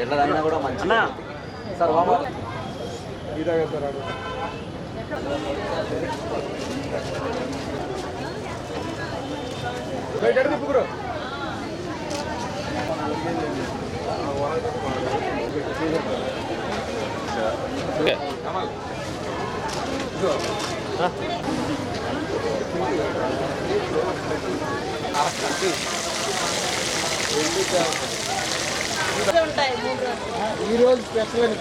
ఎట్లా తాగినా కూడా మంచి సార్ ఈ రోజు స్పెషల్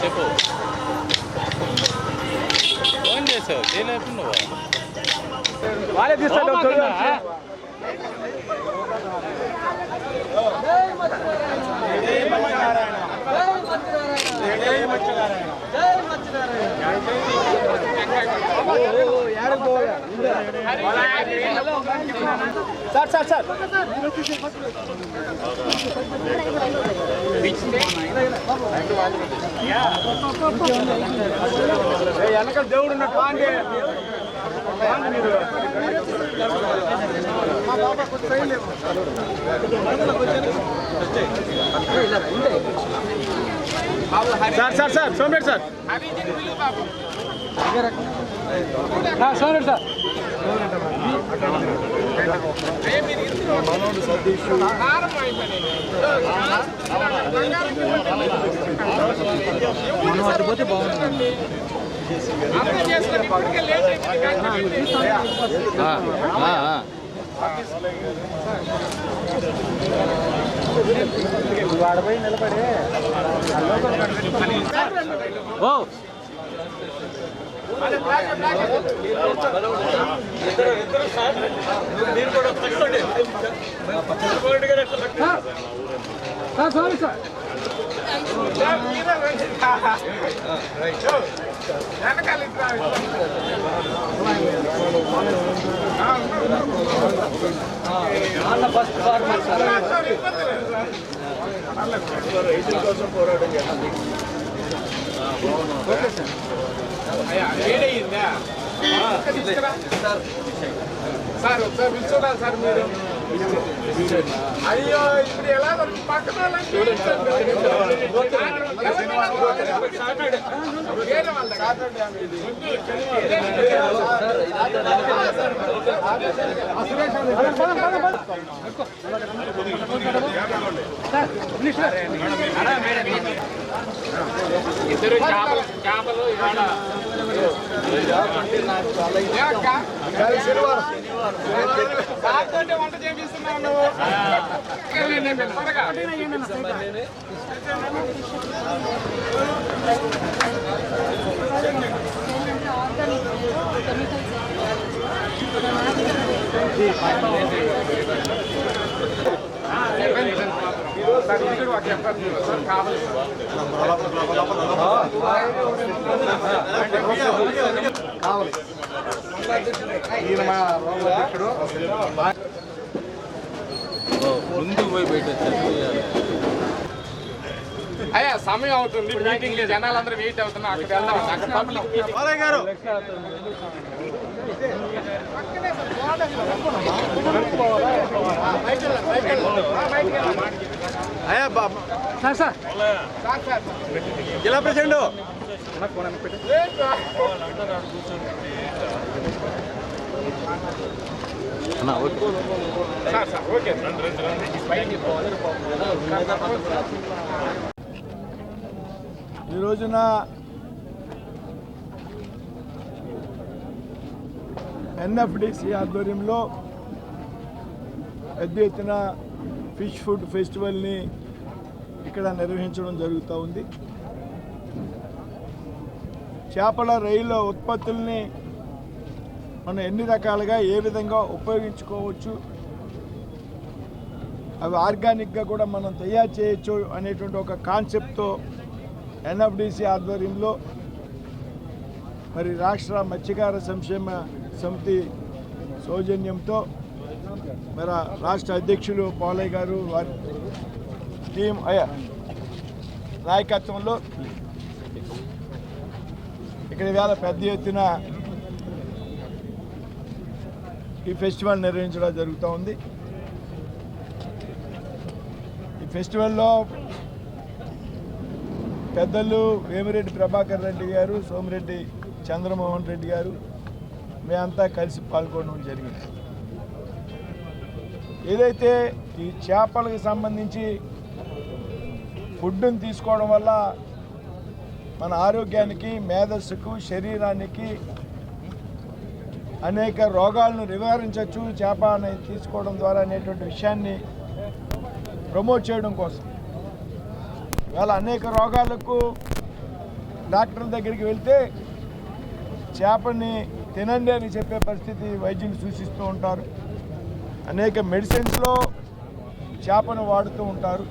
చెప్పు ఫోన్ చేసావు చేయలేకుండా వాళ్ళే తీస్తాడు సార్ సార్ సార్ వెనక దేవుడు ఉన్నట్టు సార్ సార్ సార్ సోమేట్ సార్ సోమేట్ సార్ మనోడు సతీష్ మనం అటుపోతే బాగుంటుంది వాడపోయి నిలబడే ఓ సారీ సార్ ఫస్ట్ రైతుల కోసం పోరాటం చేయాలి సార్ ఒకసారి పిలుచున్నారు సార్ మీరు అయ్యో ఇప్పుడు ఎలా పక్కన ఇద్దరు చేపలు కాకపోతే వంట చేపిస్తున్నావు నువ్వు ముందుకు పోయి పెట్టేస్తారు అయ్యా సమయం అవుతుంది మీటింగ్ లేదు జనాలందరూ వెయిట్ అవుతున్నా అక్కడికి వెళ్దాం గారు అయ్యా సార్ సార్ జిల్లా ప్రెసిడెంట్ ఓకే. ఈ రోజున ఎన్ఎఫ్డిసి ఆధ్వర్యంలో పెద్ద ఎత్తున ఫిష్ ఫుడ్ ఫెస్టివల్ని ఇక్కడ నిర్వహించడం జరుగుతూ ఉంది. చేపల రొయ్యల ఉత్పత్తుల్ని మనం ఎన్ని రకాలుగా ఏ విధంగా ఉపయోగించుకోవచ్చు, అవి ఆర్గానిక్గా కూడా మనం తయారు చేయొచ్చు అనేటువంటి ఒక కాన్సెప్ట్తో ఎన్ఎఫ్డిసి ఆధ్వర్యంలో మరి రాష్ట్ర మత్స్యకార సంక్షేమ సమితి సౌజన్యంతో మరి రాష్ట్ర అధ్యక్షులు పాలయ్య గారు వారి టీం నాయకత్వంలో ఇక్కడ వేళ పెద్ద ఎత్తున ఈ ఫెస్టివల్ నిర్వహించడం జరుగుతూ ఉంది. ఈ ఫెస్టివల్లో పెద్దలు వేమిరెడ్డి ప్రభాకర్ రెడ్డి గారు, సోమిరెడ్డి చంద్రమోహన్ రెడ్డి గారు మేమంతా కలిసి పాల్గొనడం జరిగింది. ఏదైతే ఈ చేపలకు సంబంధించి ఫుడ్ని తీసుకోవడం వల్ల మన ఆరోగ్యానికి, మేధస్సుకు, శరీరానికి అనేక రోగాలను నివారించవచ్చు చేప అనేది తీసుకోవడం ద్వారా అనేటువంటి విషయాన్ని ప్రమోట్ చేయడం కోసం ఇవాళ అనేక రోగాలకు డాక్టర్ల దగ్గరికి వెళ్తే చేపని తినండి అని చెప్పే పరిస్థితి వైద్యులు సూచిస్తూ ఉంటారు. అనేక మెడిసిన్స్లో చేపను వాడుతూ ఉంటారు.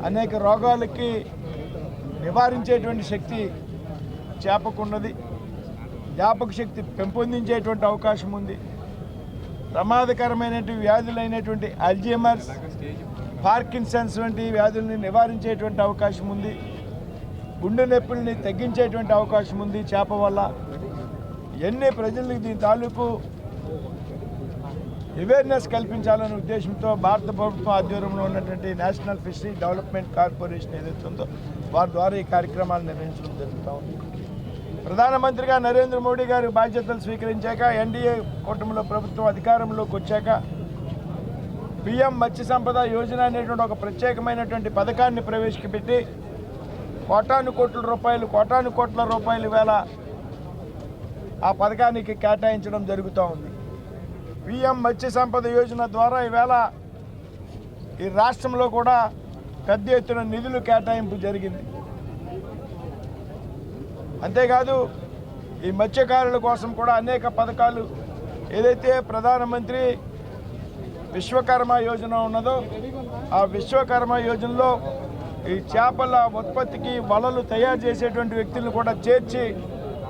అనేక రోగాలకి నివారించేటువంటి శక్తి చేపకున్నది. జ్ఞాపక శక్తి పెంపొందించేటువంటి అవకాశం ఉంది. ప్రమాదకరమైనటువంటి వ్యాధులైనటువంటి అల్జీమర్స్, పార్కిన్సన్స్ వంటి వ్యాధుల్ని నివారించేటువంటి అవకాశం ఉంది. గుండె నొప్పుల్ని తగ్గించేటువంటి అవకాశం ఉంది చేప వల్ల. ఎన్ని ప్రజలకు దీని తాలూకు అవేర్నెస్ కల్పించాలనే ఉద్దేశంతో భారత ప్రభుత్వం ఆధ్వర్యంలో ఉన్నటువంటి నేషనల్ ఫిషరీ డెవలప్మెంట్ కార్పొరేషన్ ఏదైతే ఉందో వారి ద్వారా ఈ కార్యక్రమాలు నిర్వహించడం జరుగుతూ ఉంది. ప్రధానమంత్రిగా నరేంద్ర మోడీ గారు బాధ్యతలు స్వీకరించాక, ఎన్డీఏ కూటమిలో ప్రభుత్వం అధికారంలోకి వచ్చాక పిఎం మత్స్య సంపద యోజన అనేటువంటి ఒక ప్రత్యేకమైనటువంటి పథకాన్ని ప్రవేశపెట్టి కోటాను కోట్ల రూపాయలు వేల ఆ పథకానికి కేటాయించడం జరుగుతూ ఉంది. పిఎం మత్స్య సంపద యోజన ద్వారా ఈవేళ ఈ రాష్ట్రంలో కూడా పెద్ద ఎత్తున నిధులు కేటాయింపు జరిగింది. అంతేకాదు ఈ మత్స్యకారుల కోసం కూడా అనేక పథకాలు ఏదైతే ప్రధానమంత్రి విశ్వకర్మ యోజన ఉన్నదో ఆ విశ్వకర్మ యోజనలో ఈ చేపల ఉత్పత్తికి వలలు తయారు చేసేటువంటి వ్యక్తులను కూడా చేర్చి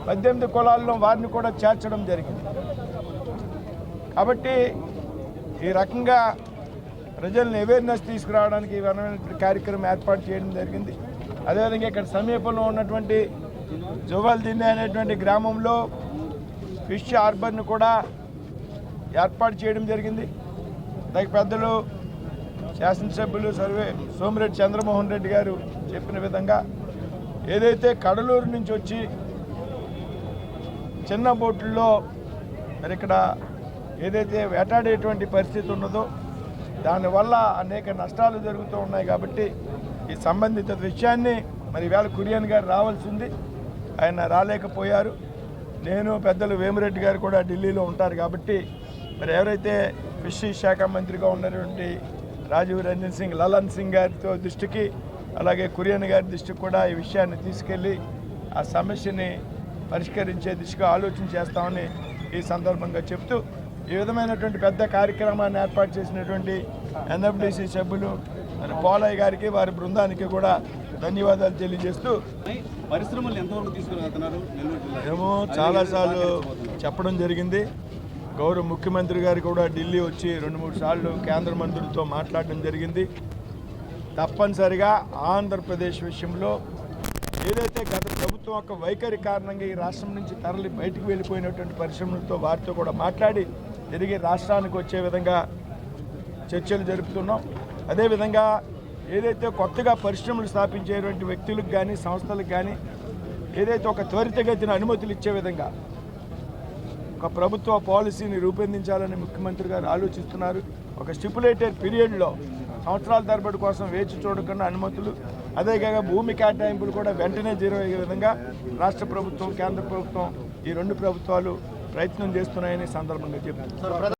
18 కులాల్లో వారిని కూడా చేర్చడం జరిగింది. కాబట్టి ఈ రకంగా ప్రజల్ని అవేర్నెస్ తీసుకురావడానికి ఈ కార్యక్రమం ఏర్పాటు చేయడం జరిగింది. అదేవిధంగా ఇక్కడ సమీపంలో ఉన్నటువంటి జువల్దిన్నె అనేటువంటి గ్రామంలో ఫిష్ హార్బర్ను కూడా ఏర్పాటు చేయడం జరిగింది. దానికి పెద్దలు శాసనసభ్యులు సోమిరెడ్డి చంద్రమోహన్ రెడ్డి గారు చెప్పిన విధంగా ఏదైతే కడలూరు నుంచి వచ్చి చిన్న బోట్లలో మరి ఇక్కడ ఏదైతే వేటాడేటువంటి పరిస్థితి ఉన్నదో దానివల్ల అనేక నష్టాలు జరుగుతూ ఉన్నాయి. కాబట్టి ఈ సంబంధిత విషయాన్ని మరి ఈవేళ కురియన్ గారు రావాల్సింది, ఆయన రాలేకపోయారు. నేను పెద్దలు వేమిరెడ్డి గారు కూడా ఢిల్లీలో ఉంటారు. కాబట్టి మరి ఎవరైతే ఫిషరీస్ శాఖ మంత్రిగా ఉన్నటువంటి రాజీవ్ రంజన్ సింగ్, లలన్ సింగ్ గారితో దృష్టికి, అలాగే కురియన్ గారి దృష్టికి కూడా ఈ విషయాన్ని తీసుకెళ్ళి ఆ సమస్యని పరిష్కరించే దిశగా ఆలోచన చేస్తామని ఈ సందర్భంగా చెప్తూ ఈ విధమైనటువంటి పెద్ద కార్యక్రమాన్ని ఏర్పాటు చేసినటువంటి ఎన్ఎఫ్డిసి సభ్యులు మరి పోలయ్య గారికి, వారి బృందానికి కూడా ధన్యవాదాలు తెలియజేస్తూ పరిశ్రమలు ఎంతవరకు తీసుకురాతున్నారు? మేము చాలాసార్లు చెప్పడం జరిగింది. గౌరవ ముఖ్యమంత్రి గారు కూడా ఢిల్లీ వచ్చి 2-3 సార్లు కేంద్ర మంత్రులతో మాట్లాడడం జరిగింది. తప్పనిసరిగా ఆంధ్రప్రదేశ్ విషయంలో ఏదైతే గత ప్రభుత్వం యొక్క వైఖరి కారణంగా ఈ రాష్ట్రం నుంచి తరలి బయటకు వెళ్ళిపోయినటువంటి పరిశ్రమలతో వారితో కూడా మాట్లాడి తిరిగి రాష్ట్రానికి వచ్చే విధంగా చర్చలు జరుపుతున్నాం. అదేవిధంగా ఏదైతే కొత్తగా పరిశ్రమలు స్థాపించేటువంటి వ్యక్తులకు కానీ సంస్థలకు కానీ ఏదైతే ఒక త్వరితగతిన అనుమతులు ఇచ్చే విధంగా ఒక ప్రభుత్వ పాలసీని రూపొందించాలని ముఖ్యమంత్రి గారు ఆలోచిస్తున్నారు. ఒక స్టిపులేటెడ్ పీరియడ్లో సంవత్సరాల తరబడి కోసం వేచి చూడకుండా అనుమతులు, అదేవిధంగా భూమి కేటాయింపులు కూడా వెంటనే అయ్యే విధంగా రాష్ట్ర ప్రభుత్వం, కేంద్ర ప్రభుత్వం, ఈ రెండు ప్రభుత్వాలు ప్రయత్నం చేస్తున్నాయని సందర్భంగా చెప్తున్నారు.